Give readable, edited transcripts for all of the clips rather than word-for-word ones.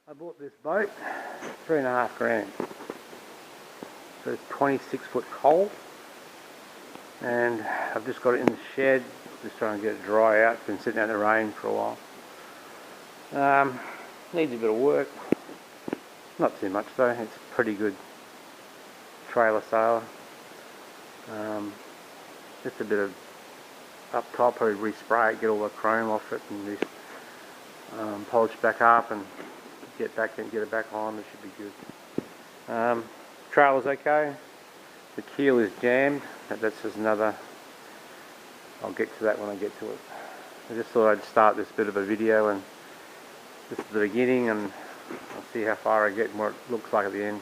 I bought this boat, 3.5 grand. So it's 26-foot coal, and I've just got it in the shed, just trying to get it dry out. It's been sitting out in the rain for a while. Needs a bit of work, not too much though. It's a pretty good trailer sailor. Just a bit of up top, probably respray it, get all the chrome off it, and just polish back up and get it back on. It should be good. Trailer's okay. The keel is jammed. That's just another. I'll get to that when I get to it. I just thought I'd start this bit of a video, and this is the beginning, and I'll see how far I get and what it looks like at the end.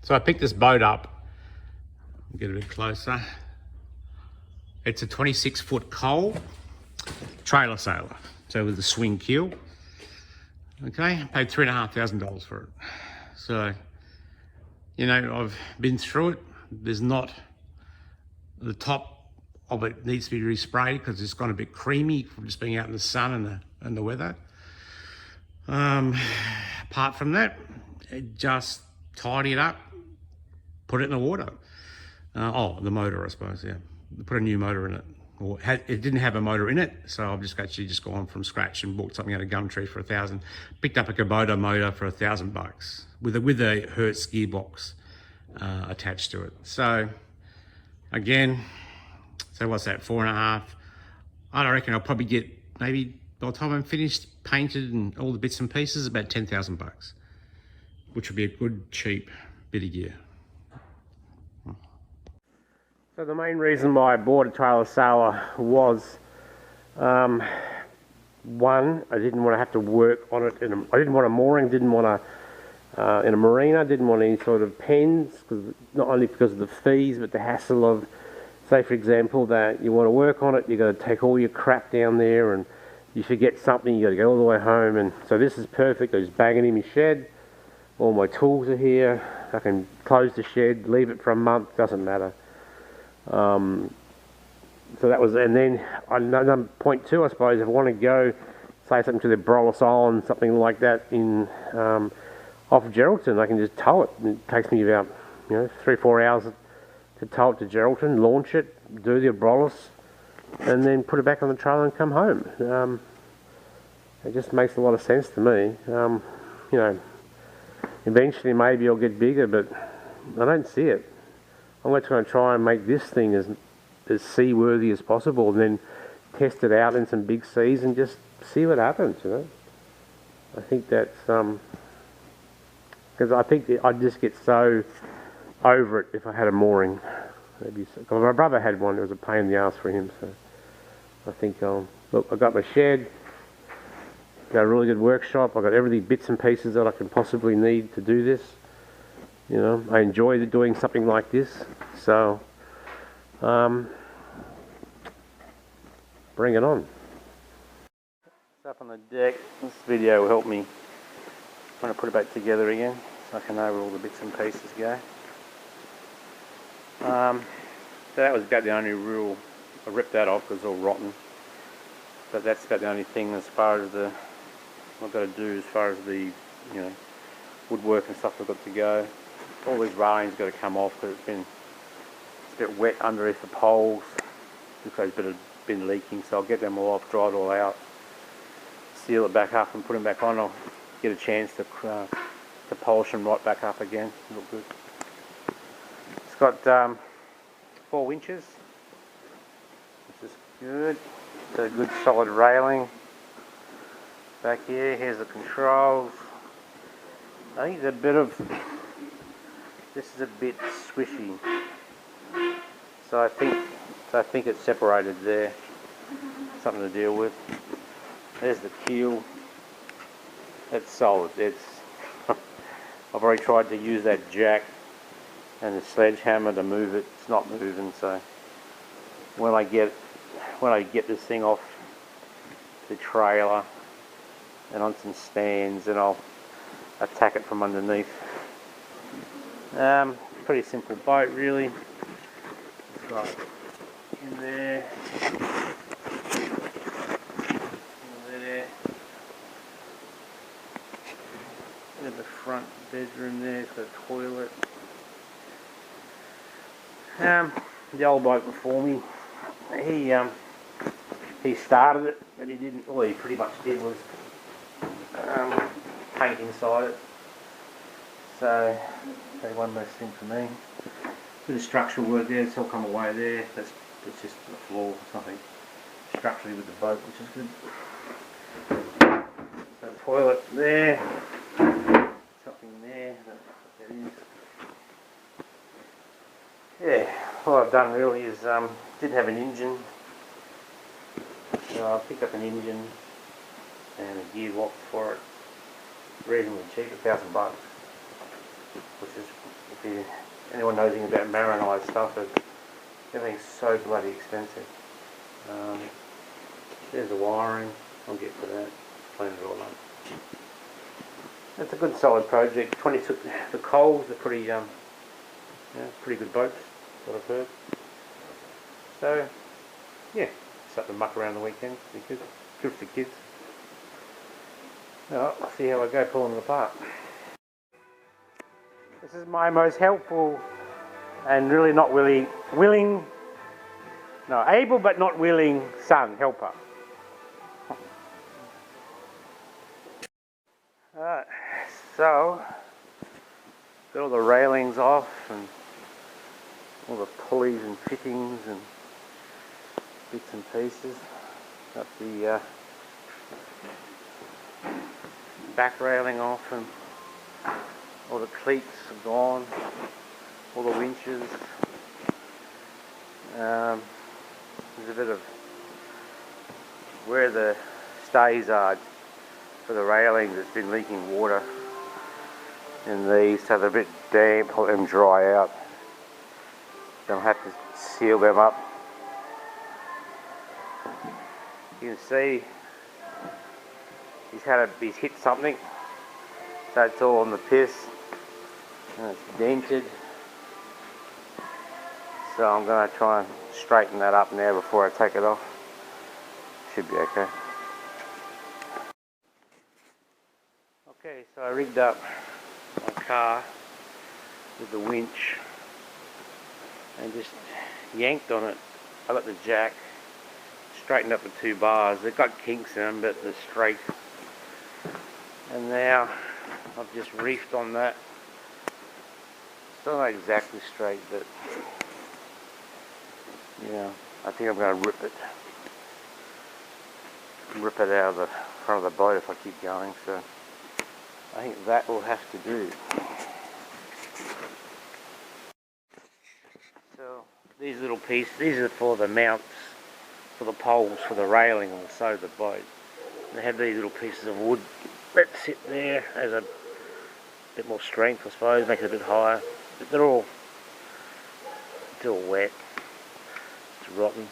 So I picked this boat up. Get a bit closer. It's a 26-foot coal trailer sailor, so with a swing keel. Okay, paid $3,500 for it. So, you know, I've been through it. There's not, the top of it needs to be resprayed because it's gone a bit creamy from just being out in the sun and the weather. Apart from that, just tidy it up, put it in the water. The motor, I suppose, yeah. Put a new motor in it. It didn't have a motor in it, so I've just gone from scratch and bought something out of Gumtree for $1,000. Picked up a Kubota motor for $1,000 with a Hertz gearbox attached to it. So again, what's that? 4.5. I reckon I'll probably get, maybe by the time I'm finished, painted and all the bits and pieces, about $10,000, which would be a good cheap bit of gear. So the main reason why I bought a trailer sailor was, one, I didn't want to have to work on it. I didn't want a mooring, didn't want in a marina, didn't want any sort of pens, not only because of the fees, but the hassle of, say for example, that you want to work on it, you've got to take all your crap down there, and you forget something, you got to go all the way home. And so this is perfect. I just bang it in my shed. All my tools are here. I can close the shed, leave it for a month, doesn't matter. So that was, and then another point too, I suppose, if I want to go, say something to the Brollis Island, something like that in off of Geraldton, I can just tow it. It takes me about 3-4 hours to tow it to Geraldton, launch it, do the Brollis, and then put it back on the trailer and come home. It just makes a lot of sense to me. Eventually maybe I'll get bigger, but I don't see it. I'm just going to try and make this thing as seaworthy as possible, and then test it out in some big seas and just see what happens. I think that's because I think I'd just get so over it if I had a mooring. Maybe because my brother had one. It was a pain in the ass for him. So I think look. I got my shed. Got a really good workshop. I got everything, bits and pieces that I can possibly need to do this. I enjoy doing something like this, so bring it on. Stuff on the deck. This video will help me when I put it back together again, so I can know where all the bits and pieces go. So that was about the only rule. I ripped that off because it's all rotten, but that's about the only thing as far as what I've got to do as far as the woodwork and stuff I've got to go. All these railings got to come off because it's a bit wet underneath the poles because it's been leaking, so I'll get them all off, dry it all out, seal it back up and put them back on. I'll get a chance to polish them right back up again. Look good. It's got 4 winches, which is good. It's a good solid railing. Back here, here's the controls. I think there's a bit of, this is a bit squishy, so I think it's separated there. Something to deal with. There's the keel. It's solid. I've already tried to use that jack and the sledgehammer to move it. It's not moving. So when I get this thing off the trailer and on some stands, then I'll attack it from underneath. Pretty simple boat, really. It's got in there, The old bloke before me, he started it, but he didn't. All he pretty much did was paint inside it. So that's one less thing for me. Bit of structural work there, it's all come away there. That's just the floor, something structurally with the boat, which is good. So the toilet there, something there. That is. Yeah, all I've done really is didn't have an engine, so I picked up an engine and a gearbox for it, reasonably cheap, $1,000, which is, if anyone knows anything about marinize stuff, everything's so bloody expensive. There's the wiring, I'll get to that, clean it all up. It's a good solid project. The Coles are pretty good boats, what I've heard. So yeah, something to muck around the weekend, because good for the kids. Well, I'll see how I go pulling it apart. This is my most helpful and really not able but not willing son, helper. Alright, so got all the railings off and all the pulleys and fittings and bits and pieces. Got the back railing off, and all the cleats are gone, all the winches. There's a bit of where the stays are for the railings, it's been leaking water in these, so they're a bit damp, let them dry out. Then I'll have to seal them up. You can see he's hit something, so it's all on the piss and it's dented. So I'm going to try and straighten that up now before I take it off. Should be okay. Okay, so I rigged up my car with the winch and just yanked on it. I got the jack, straightened up the two bars. They've got kinks in them, but they're straight. And now I've just reefed on that. Still not exactly straight, but yeah, I think I'm going to rip it out of the front of the boat if I keep going. So I think that will have to do. So these little pieces, these are for the mounts, for the poles, for the railing on the side of the boat. They have these little pieces of wood that sit there as a bit more strength, I suppose, make it a bit higher. But they're all still wet. It's rotten.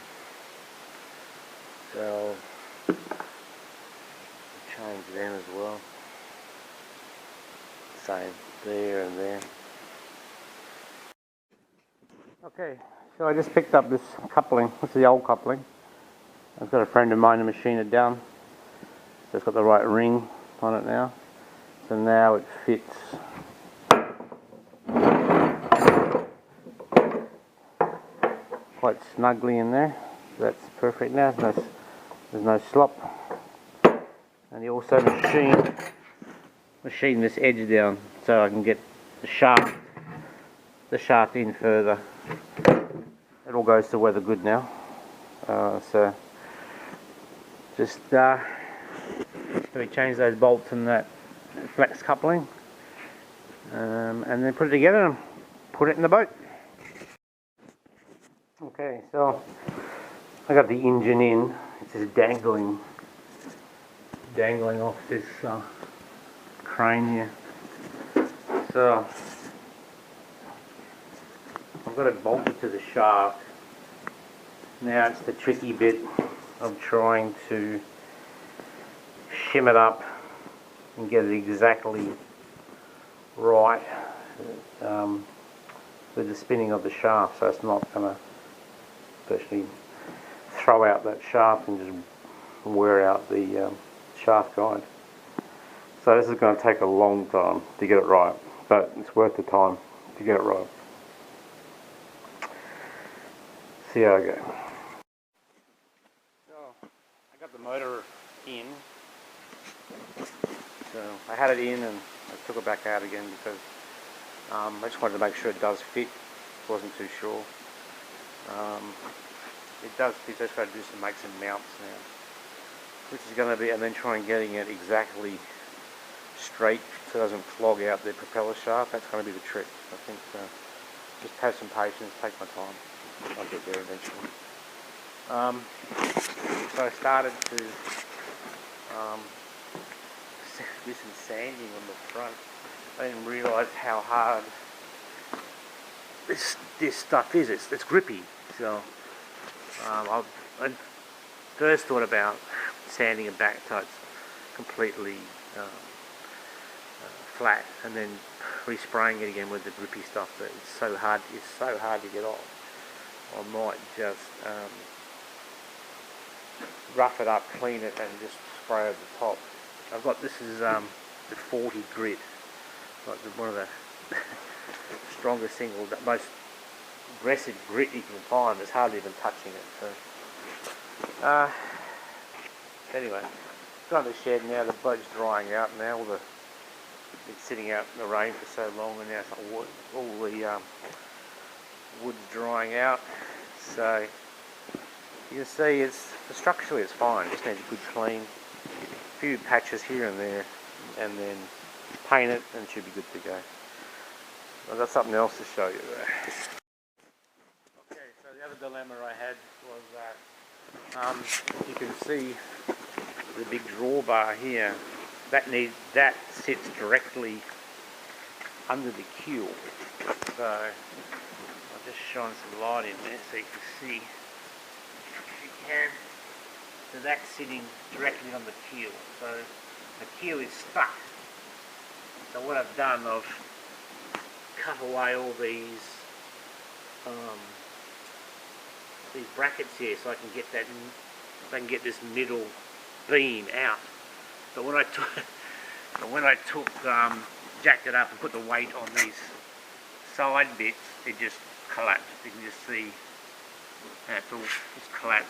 So I'll change them as well. Same there and there. Okay, so I just picked up this coupling. This is the old coupling. I've got a friend of mine to machine it down. So it's got the right ring on it now. So now it fits quite snugly in there. So that's perfect now. There's no slop. And he also machined this edge down so I can get the shaft in further. It all goes to weather good now. So just we change those bolts and that flex coupling, and then put it together and put it in the boat. Okay, so I got the engine in. It's just dangling off this crane here. So I've got it bolted to the shaft. Now it's the tricky bit of trying to shim it up and get it exactly right with the spinning of the shaft, so it's not going to virtually throw out that shaft and just wear out the shaft guide. So this is going to take a long time to get it right, but it's worth the time to get it right. See how I go. So I got the motor in. So I had it in and I took it back out again because I just wanted to make sure it does fit. Wasn't too sure. It does fit. Just got to do make some mounts now, which is going to be, and then try and getting it exactly straight so it doesn't clog out the propeller shaft. That's going to be the trick. I think just have some patience, take my time. I'll get there eventually. So I started to do some sanding on the front. I didn't realise how hard this stuff is. It's grippy. So I first thought about sanding it back so it's completely flat, and then respraying it again with the grippy stuff. But it's so hard to get off. I might just rough it up, clean it, and just spray over the top. I've got, this is the 40 grit, like one of the strongest single, most aggressive grit you can find. It's hardly even touching it. So anyway, got the shed now. The boat's drying out now. It's sitting out in the rain for so long, and now all the wood's drying out. So you can see structurally it's fine. Just needs a good clean. A few patches here and there, and then paint it, and it should be good to go. I've got something else to show you there. Okay, so the other dilemma I had was that you can see the big drawbar here. That sits directly under the keel. So I'll just shine some light in there so you can see if you can. So that's sitting directly on the keel. So the keel is stuck. So what I've done, I've cut away all these brackets here, so I can get that. I can get this middle beam out. But when I took jacked it up and put the weight on these side bits, it just collapsed. You can just see it's all just collapsed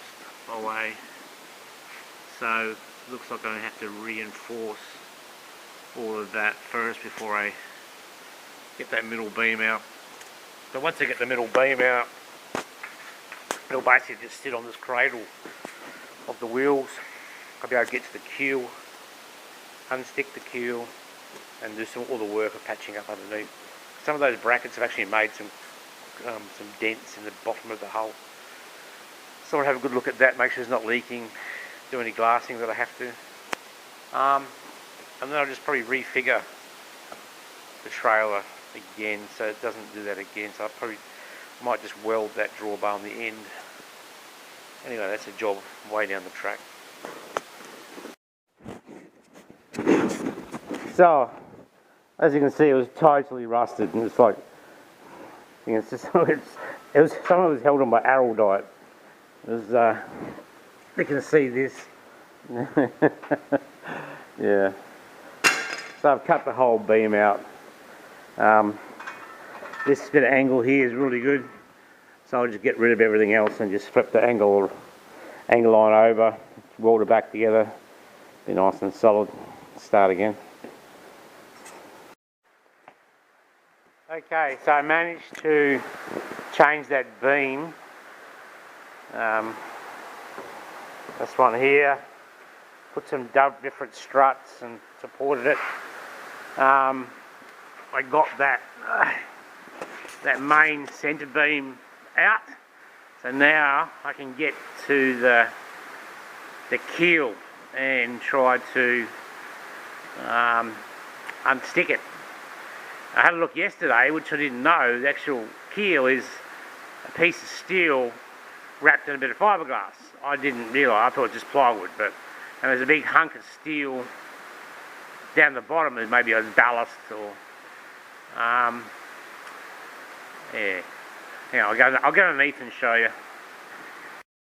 away. So it looks like I'm going to have to reinforce all of that first before I get that middle beam out. So once I get the middle beam out, it'll basically just sit on this cradle of the wheels. I'll be able to get to the keel, unstick the keel, and do all the work of patching up underneath. Some of those brackets have actually made some dents in the bottom of the hull. So I'll have a good look at that, make sure it's not leaking, do any glassing that I have to. And then I'll just probably refigure the trailer again so it doesn't do that again. So I probably might just weld that drawbar on the end. Anyway, that's a job way down the track. So, as you can see, it was totally rusted, and it's like, you know, some of it was held on by araldite. It was, you can see this. Yeah. So I've cut the whole beam out. This bit of angle here is really good, so I'll just get rid of everything else and just flip the angle line over, weld it back together, be nice and solid. Start again. Okay, so I managed to change that beam. This one here, put some different struts and supported it. I got that main centre beam out, so now I can get to the keel and try to unstick it. I had a look yesterday, which I didn't know. The actual keel is a piece of steel wrapped in a bit of fiberglass. I didn't realise, I thought it was just plywood, but and there's a big hunk of steel down the bottom. There's maybe a ballast or yeah. I'll go underneath and show you.